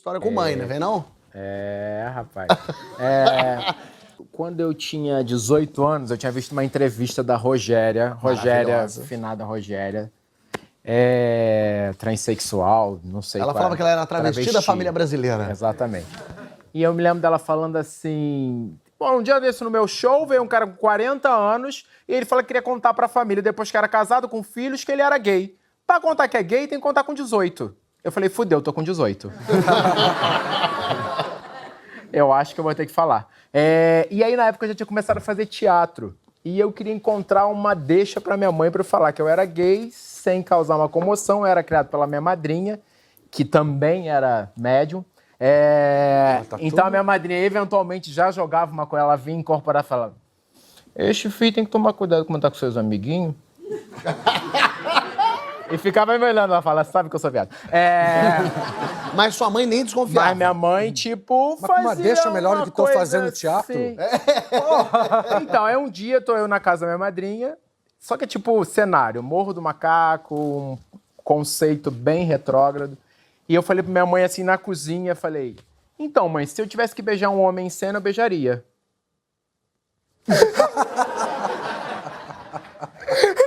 História com mãe, né? Vem não? Rapaz. Quando eu tinha 18 anos, eu tinha visto uma entrevista da Rogéria, finada Rogéria, transexual, não sei Ela qual falava que ela era travesti da família brasileira. Exatamente. E eu me lembro dela falando assim... Bom, um dia desse no meu show, veio um cara com 40 anos e ele falou que queria contar pra família, depois que era casado, com filhos, que ele era gay. Pra contar que é gay, tem que contar com 18. Eu falei, fudeu, tô com 18. Eu acho que eu vou ter que falar. E aí, na época, eu já tinha começado a fazer teatro. E eu queria encontrar uma deixa pra minha mãe pra eu falar que eu era gay, sem causar uma comoção. Eu era criado pela minha madrinha, que também era médium. Então, a minha madrinha, eventualmente, já jogava uma coisa. Ela vinha incorporar e falava, este filho tem que tomar cuidado quando tá com seus amiguinhos. E ficava me olhando, ela fala, sabe que eu sou viado. Mas sua mãe nem desconfiava. Mas minha mãe, tipo, fazia uma deixa melhor do que tô fazendo teatro? Assim. Então, um dia, tô eu na casa da minha madrinha, só que é tipo cenário, Morro do Macaco, um conceito bem retrógrado. E eu falei pra minha mãe, assim, na cozinha, falei, então, mãe, se eu tivesse que beijar um homem em cena, eu beijaria.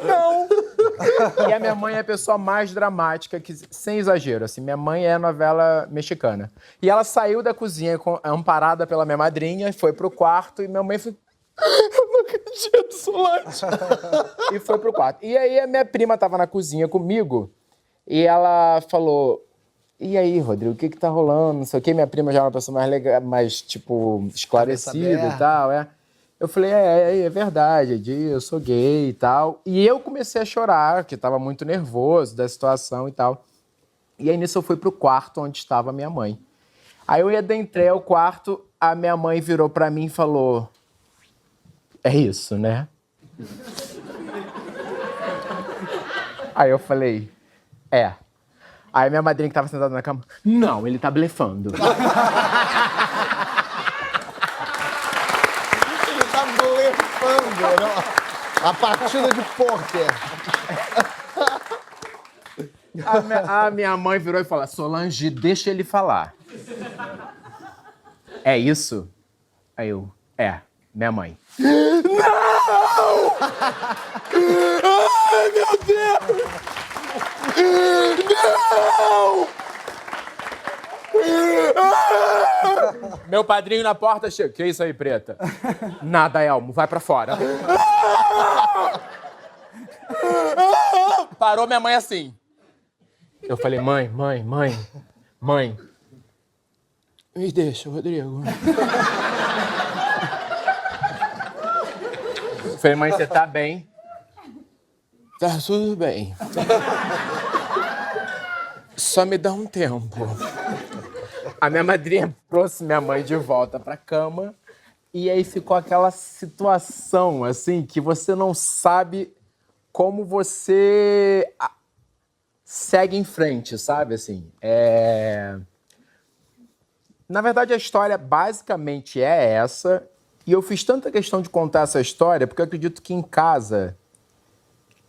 Não! E a minha mãe é a pessoa mais dramática, sem exagero, assim, minha mãe é novela mexicana. E ela saiu da cozinha amparada pela minha madrinha, foi pro quarto e minha mãe foi... Eu não acredito, Solange! E foi pro quarto. E aí a minha prima tava na cozinha comigo e ela falou... E aí, Rodrigo, o que tá rolando? Não sei o quê. Minha prima já é uma pessoa mais legal, mais, tipo, esclarecida e tal, Eu falei, é verdade, eu sou gay e tal. E eu comecei a chorar, que tava muito nervoso da situação e tal. E aí, nisso, eu fui pro quarto onde estava a minha mãe. Aí eu adentrei ao quarto, a minha mãe virou pra mim e falou, é isso, né? Aí eu falei, é. Aí minha madrinha que tava sentada na cama, não, ele tá blefando. Ele tá blefando, não? A partida de pôquer. A minha mãe virou e falou, Solange, deixa ele falar. É isso? Aí eu, minha mãe. Não! Ai, meu Deus! Não! Meu padrinho na porta chega. Que isso aí, preta? Nada, Elmo. Vai pra fora. Parou minha mãe assim. Eu falei, mãe. Me deixa, Rodrigo. Eu falei, mãe, você tá bem? Tá tudo bem. Só me dá um tempo. A minha madrinha trouxe minha mãe de volta pra cama e aí ficou aquela situação, assim, que você não sabe como você segue em frente, sabe, assim. Na verdade, a história basicamente é essa e eu fiz tanta questão de contar essa história porque eu acredito que em casa...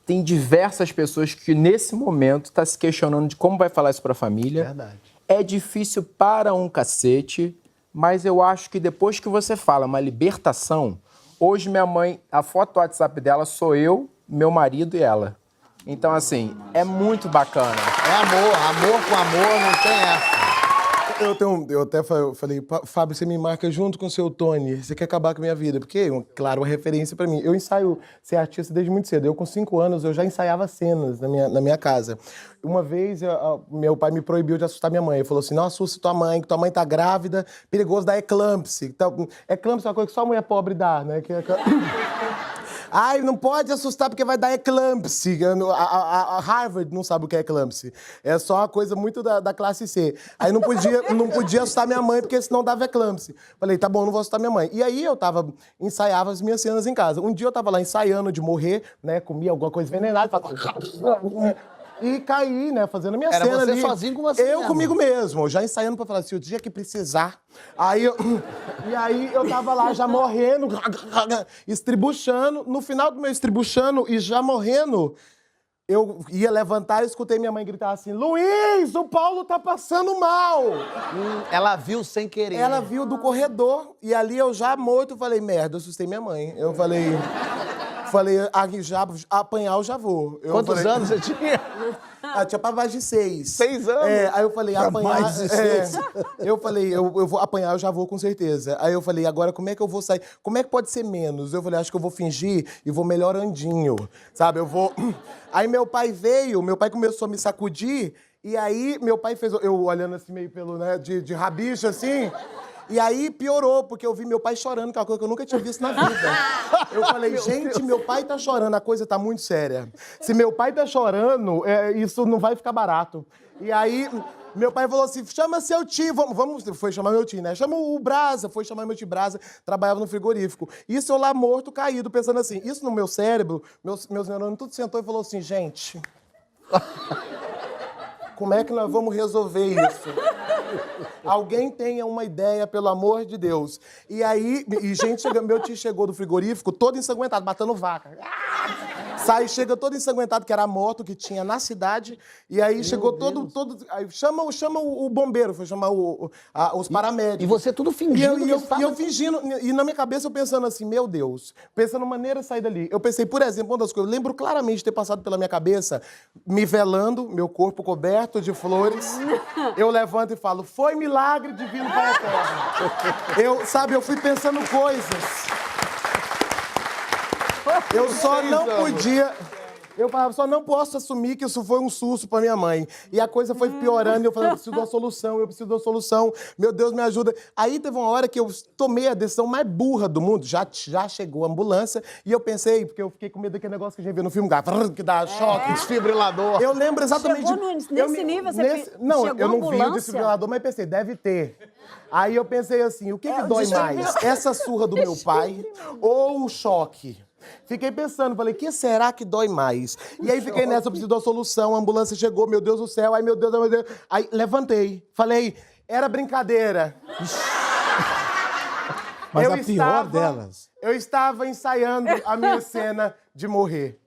Tem diversas pessoas que, nesse momento, tá se questionando de como vai falar isso pra família. Verdade. É difícil para um cacete, mas eu acho que depois que você fala uma libertação... Hoje, minha mãe, a foto do WhatsApp dela sou eu, meu marido e ela. Então, assim, é muito bacana. É amor com amor, não tem essa. Eu até falei, Fábio, você me marca junto com o seu Tony, você quer acabar com a minha vida, porque, claro, uma referência pra mim. Eu ensaio ser artista desde muito cedo. Eu, com 5 anos, eu já ensaiava cenas na minha casa. Uma vez, meu pai me proibiu de assustar minha mãe. Ele falou assim, não assuste tua mãe, que tua mãe tá grávida, perigoso dar eclâmpsia. Eclâmpsia é uma coisa que só mulher pobre dá, né? Ai, não pode assustar porque vai dar eclâmpsia. A Harvard não sabe o que é eclâmpsia. É só uma coisa muito da classe C. Aí não podia assustar minha mãe porque senão dava eclâmpsia. Falei, tá bom, não vou assustar minha mãe. E aí ensaiava as minhas cenas em casa. Um dia eu tava lá ensaiando de morrer, né? Comia alguma coisa envenenada. E caí, né, fazendo a minha cena ali. Era você sozinho com você Eu mesmo. Comigo mesmo, já ensaiando pra falar assim, o dia que precisar. E aí eu tava lá já morrendo, estribuchando. No final do meu estribuchando e já morrendo, Eu ia levantar e escutei minha mãe gritar assim, Luiz, o Paulo tá passando mal. Ela viu sem querer. Ela viu do corredor e ali eu já morto, falei, merda, eu assustei minha mãe. Eu falei, aqui já, apanhar eu já vou. Quantos anos você tinha? Tinha pra mais de 6. 6 anos? Aí eu falei, Pra apanhar... mais de 6. Eu falei, eu vou apanhar, eu já vou com certeza. Aí eu falei, agora como é que eu vou sair? Como é que pode ser menos? Eu falei, acho que eu vou fingir e vou melhorandinho, sabe? Eu vou... Aí meu pai veio, meu pai começou a me sacudir e aí meu pai fez... Eu olhando assim meio pelo, né, de rabicho assim... E aí piorou, porque eu vi meu pai chorando, que é uma coisa que eu nunca tinha visto na vida. Eu falei, gente, meu pai tá chorando, a coisa tá muito séria. Se meu pai tá chorando, isso não vai ficar barato. E aí, meu pai falou assim, chama seu tio, foi chamar meu tio, né? Chama o Brasa, foi chamar meu tio Brasa, trabalhava no frigorífico. Isso eu lá morto, caído, pensando assim, isso no meu cérebro, meus neurônios tudo sentou e falou assim, gente, como é que nós vamos resolver isso? Alguém tenha uma ideia, pelo amor de Deus. E aí, gente, meu tio chegou do frigorífico todo ensanguentado, matando vaca. Chega todo ensanguentado, que era a moto que tinha na cidade. E aí chegou todo... Aí chama o bombeiro, foi chamar os paramédicos. E você tudo fingindo. E eu fingindo. E na minha cabeça eu pensando assim, meu Deus, pensando maneira de sair dali. Eu pensei, por exemplo, uma das coisas, eu lembro claramente de ter passado pela minha cabeça, me velando, meu corpo coberto de flores. Eu levanto e falo, foi milagre divino para a terra. Eu fui pensando coisas. Eu só não podia... Eu falava, só não posso assumir que isso foi um susto pra minha mãe. E a coisa foi piorando, e eu falei, eu preciso de uma solução, eu preciso de uma solução. Meu Deus, me ajuda. Aí teve uma hora que eu tomei a decisão mais burra do mundo. Já chegou a ambulância, e eu pensei, porque eu fiquei com medo daquele negócio que a gente vê no filme, que dá choque. Desfibrilador. Eu lembro exatamente... Chegou nesse nível, você Não, chegou eu não vi ambulância? o desfibrilador, mas pensei, deve ter. Aí eu pensei assim, o que dói mais? Essa surra do meu pai ou o choque? Fiquei pensando, falei, que será que dói mais? E aí fiquei nessa, eu preciso de uma solução, a ambulância chegou, meu Deus do céu, ai meu Deus, ai meu Deus. Aí levantei, falei, era brincadeira. Mas a pior delas... Eu estava ensaiando a minha cena de morrer.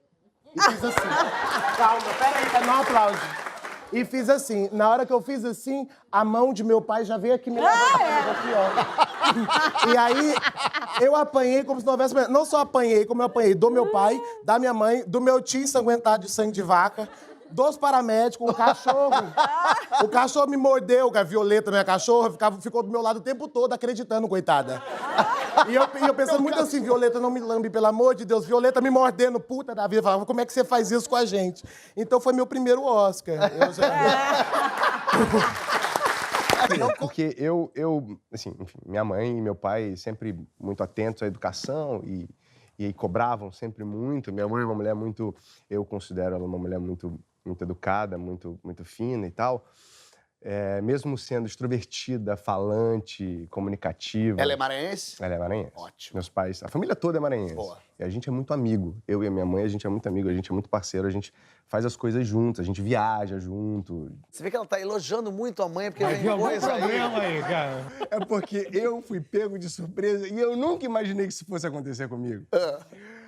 E fiz assim. Calma, peraí, não aplaude. E fiz assim. Na hora que eu fiz assim, a mão de meu pai já veio aqui me levar aqui, ó. E aí, eu apanhei como se não houvesse... Não só apanhei, como eu apanhei do meu pai, da minha mãe, do meu tio ensanguentado de sangue de vaca, dos paramédicos, um cachorro. O cachorro me mordeu, a Violeta, minha cachorra, ficou do meu lado o tempo todo, acreditando, coitada. E eu pensando muito assim, Violeta, não me lambe, pelo amor de Deus. Violeta me mordendo, puta da vida. Falava, como é que você faz isso com a gente? Então foi meu primeiro Oscar. Porque eu assim, enfim, minha mãe e meu pai sempre muito atentos à educação e cobravam sempre muito. Minha mãe é uma mulher muito, eu considero ela uma mulher muito educada, muito fina e tal. Mesmo sendo extrovertida, falante, comunicativa. Ela é maranhense? Ela é maranhense. Ótimo. Meus pais, a família toda é maranhense. Boa. E a gente é muito amigo. Eu e a minha mãe, a gente é muito amigo, a gente é muito parceiro, a gente faz as coisas juntos, a gente viaja junto. Você vê que ela tá elogiando muito a mãe, porque vem coisa aí. cara. É porque eu fui pego de surpresa e eu nunca imaginei que isso fosse acontecer comigo.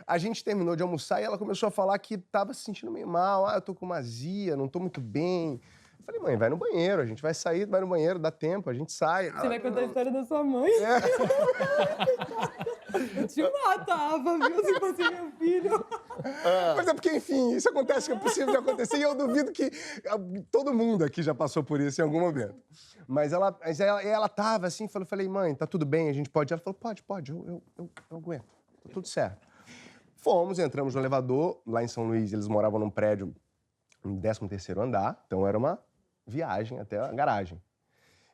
A gente terminou de almoçar e ela começou a falar que tava se sentindo meio mal. Eu tô com uma azia, não tô muito bem. Eu falei, mãe, vai no banheiro, a gente vai sair, vai no banheiro, dá tempo, a gente sai. Você vai contar a história da sua mãe? Eu te matava, viu, se fosse meu filho. Mas é porque, enfim, isso acontece, que é possível de acontecer, e eu duvido que todo mundo aqui já passou por isso em algum momento. Mas ela tava assim, falei, mãe, tá tudo bem, a gente pode ir? Ela falou, pode, eu aguento, tá tudo certo. Fomos, entramos no elevador, lá em São Luís, eles moravam num prédio no 13º andar, então era uma viagem até a garagem.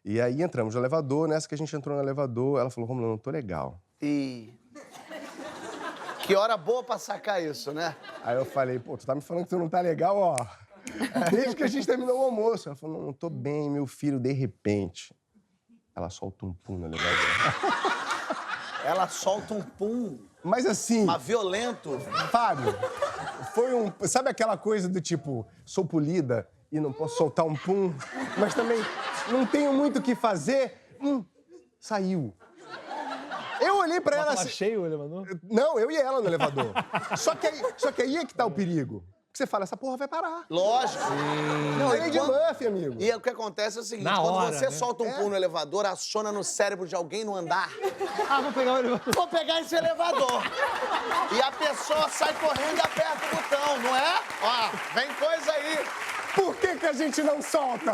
E aí entramos no elevador, nessa que a gente entrou no elevador, ela falou, Romulo, eu não tô legal. E... Que hora boa pra sacar isso, né? Aí eu falei, pô, tu tá me falando que tu não tá legal, ó. Desde que a gente terminou o almoço. Ela falou, não tô bem, meu filho, de repente. Ela solta um pum no elevador. Ela solta um pum. Mas assim... Mas violento. Fábio, foi um... Sabe aquela coisa do tipo, sou polida e não posso soltar um pum, mas também não tenho muito o que fazer? Saiu. Eu olhei pra ela assim... cheio o elevador? Não, eu e ela no elevador. Só que aí é que tá o perigo. Porque você fala, essa porra vai parar. Lógico. Não, é lei de Murphy, amigo. E o que acontece é o seguinte, Na quando hora, você né? solta um pulo no elevador, aciona no cérebro de alguém no andar. Ah, vou pegar o elevador. Vou pegar esse elevador. E a pessoa sai correndo e aperta o botão, não é? Ó, vem coisa aí. Por que a gente não solta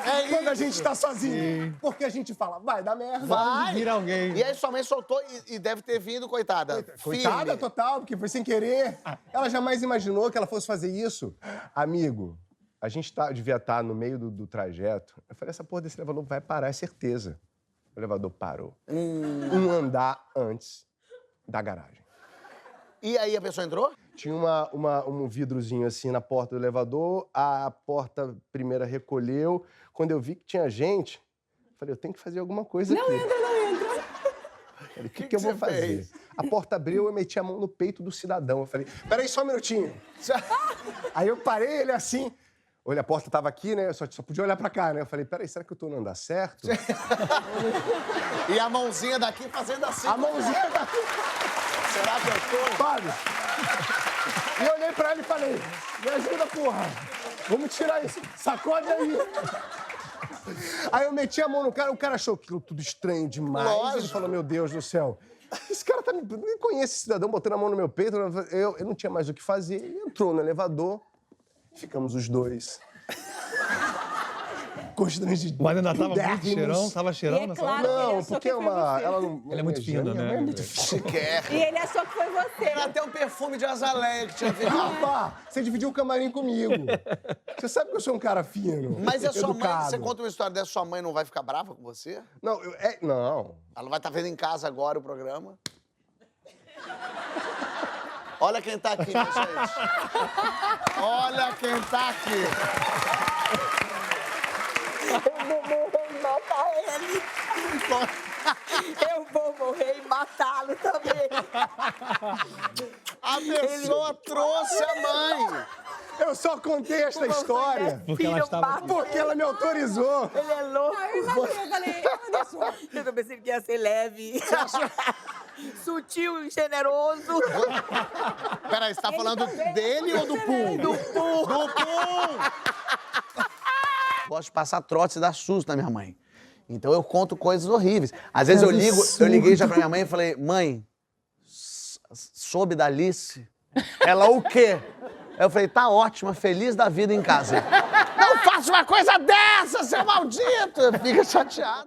É quando a isso. gente tá sozinho? Porque a gente fala, vai dar merda. Vai. Vira alguém. E aí sua mãe soltou e deve ter vindo, coitada. Coitada firme. total, porque foi sem querer. Ela jamais imaginou que ela fosse fazer isso. Amigo, a gente devia estar no meio do trajeto. Eu falei, essa porra desse elevador vai parar, é certeza. O elevador parou. Um andar antes da garagem. E aí a pessoa entrou? Tinha um vidrozinho assim na porta do elevador, a porta primeira recolheu. Quando eu vi que tinha gente, eu falei, eu tenho que fazer alguma coisa aqui. Não entra. Falei, o que eu vou você fazer? fez? A porta abriu, eu meti a mão no peito do cidadão. Eu falei, peraí só um minutinho. Aí eu parei, ele assim... Olha, a porta tava aqui, né? Eu só podia olhar pra cá, né? Eu falei, peraí, será que eu tô no andar certo? E a mãozinha daqui fazendo assim. A mãozinha daqui... Será que eu tô? Fábio! E eu olhei pra ele e falei, me ajuda, porra! Vamos tirar isso, sacode aí! Aí eu meti a mão no cara, o cara achou aquilo tudo estranho demais. Lógico. Ele falou, meu Deus do céu, esse cara tá me... Nem conhece esse cidadão botando a mão no meu peito. Eu não tinha mais o que fazer. Ele entrou no elevador, ficamos os dois. Constrangidos. Mas ainda tava muito Dérrimos. cheirão, tava E cheirão é nessa claro hora. que ele Não, achou porque que é foi uma... você. Ela não... Ela é muito fina, minha mãe né? é muito fina. Chiquérrimo. E ele achou que foi você. Era até um perfume de azaleia que tinha vindo. Rapaz, você dividiu o camarim comigo. Você sabe que eu sou um cara fino. Mas a sua mãe, educado. você conta uma história dessa, sua mãe não vai ficar brava com você? Não, não. Ela vai estar vendo em casa agora o programa. Olha quem tá aqui, minha gente. Olha quem tá aqui. Matar ele. Eu vou morrer e matá-lo também. A pessoa trouxe a mãe. Eu só contei esta história Porque ela estava aqui. porque ela me autorizou. Ele é louco. Aí eu imaginei, eu falei, Anderson. Eu tô pensando que ia ser leve. Sutil e generoso. Peraí, você tá falando dele ou do Pum? Do Pum. Do Pum! Gosto de passar trote e dar susto na minha mãe. Então eu conto coisas horríveis. Às vezes eu liguei já pra minha mãe e falei, mãe, soube da Alice? Ela o quê? Eu falei, tá ótima, feliz da vida em casa. Não faça uma coisa dessa, seu maldito! Fica chateado.